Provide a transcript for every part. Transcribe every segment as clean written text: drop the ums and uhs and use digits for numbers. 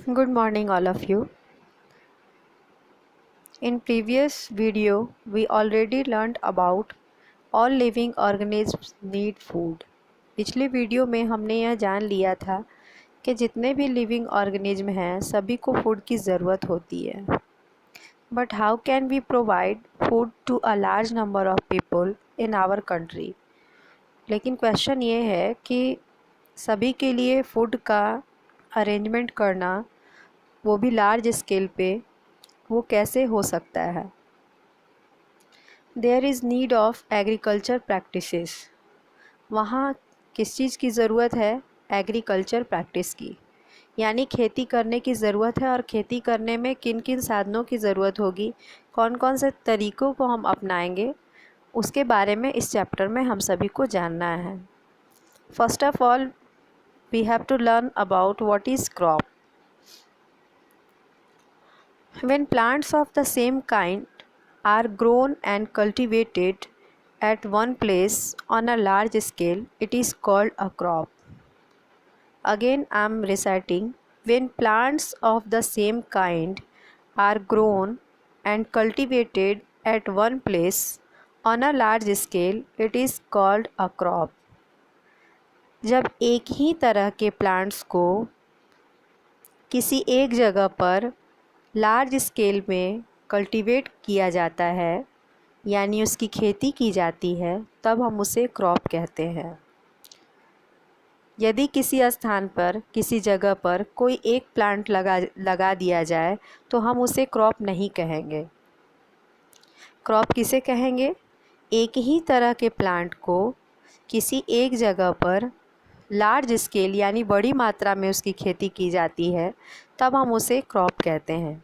Good morning all of you. In previous video we already learned about all living organisms need food. पिछले video में हमने यह जान लिया था कि जितने भी लिविंग ऑर्गेनिज्म हैं सभी को फूड की ज़रूरत होती है. But how can we provide food to a large number of people in our country. लेकिन क्वेश्चन ये है कि सभी के लिए फूड का अरेंजमेंट करना, वो भी लार्ज स्केल पे, वो कैसे हो सकता है. There is need of agriculture practices. वहाँ किस चीज़ की ज़रूरत है? एग्रीकल्चर प्रैक्टिस की, यानी खेती करने की ज़रूरत है. और खेती करने में किन किन साधनों की ज़रूरत होगी, कौन कौन से तरीक़ों को हम अपनाएंगे, उसके बारे में इस चैप्टर में हम सभी को जानना है. First of all we have to learn about what is crop. When plants of the same kind are grown and cultivated at one place on a large scale, it is called a crop. Again, I am reciting. When plants of the same kind are grown and cultivated at one place on a large scale, it is called a crop. जब एक ही तरह के plants को किसी एक जगह पर large scale में कल्टीवेट किया जाता है, यानी उसकी खेती की जाती है, तब हम उसे क्रॉप कहते हैं. यदि किसी स्थान पर, किसी जगह पर कोई एक प्लांट लगा दिया जाए तो हम उसे क्रॉप नहीं कहेंगे. क्रॉप किसे कहेंगे? एक ही तरह के प्लांट को किसी एक जगह पर लार्ज स्केल यानी बड़ी मात्रा में उसकी खेती की जाती है, तब हम उसे क्रॉप कहते हैं.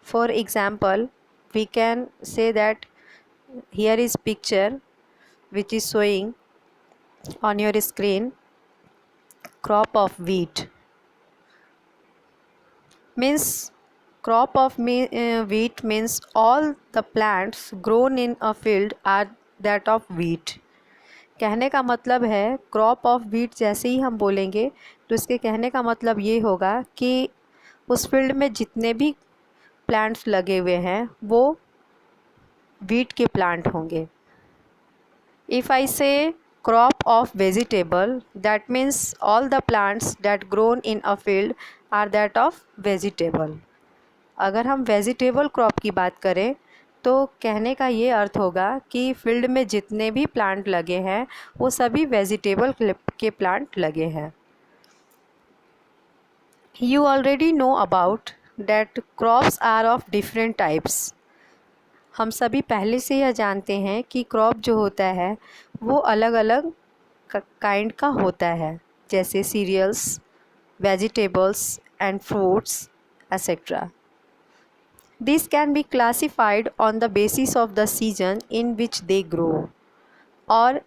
For example we can say that here is picture which is showing on your screen crop of wheat. Means crop of wheat means all the plants grown in a field are that of wheat. कहने का मतलब है crop of wheat जैसे ही हम बोलेंगे तो इसके कहने का मतलब ये होगा कि उस फील्ड में जितने भी प्लांट्स लगे हुए हैं वो व्हीट के प्लांट होंगे. If I say crop of vegetable, that means all the plants that grown in a field are that of vegetable. अगर हम वेजिटेबल क्रॉप की बात करें तो कहने का ये अर्थ होगा कि फील्ड में जितने भी प्लांट लगे हैं वो सभी वेजिटेबल के प्लांट लगे हैं. You already know about that crops are of different types. हम सभी पहले से यह जानते हैं कि क्रॉप जो होता है वो अलग अलग काइंड का होता है, जैसे cereals, vegetables and fruits etcetera. This can be classified on the basis of the season in which they grow. और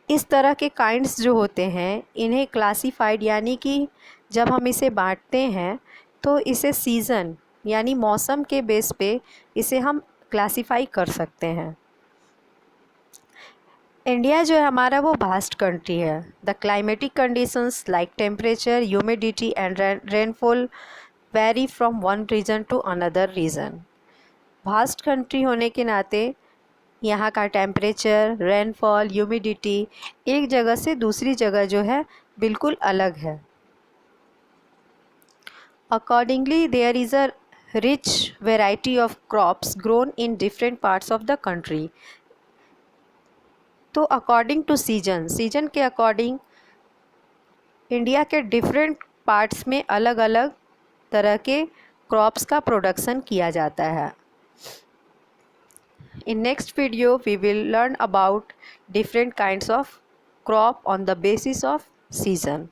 इस तरह के काइंड्स जो होते हैं इन्हें क्लासिफाइड यानी कि जब हम इसे बांटते हैं तो इसे सीज़न यानी मौसम के बेस पे इसे हम क्लासिफाई कर सकते हैं. इंडिया जो है हमारा वो वास्ट कंट्री है. The climatic conditions like temperature, humidity and rainfall vary from one region to another region. Vast country होने के नाते यहाँ का टेम्परेचर, रेनफॉल, ह्यूमिडिटी एक जगह से दूसरी जगह जो है बिल्कुल अलग है. Accordingly there is a rich variety of crops grown in different parts of the country. तो अकॉर्डिंग टू सीजन के अकॉर्डिंग इंडिया के डिफरेंट पार्ट्स में अलग अलग तरह के क्रॉप्स का प्रोडक्शन किया जाता है. In next video we will learn about different kinds of crop on the basis of season.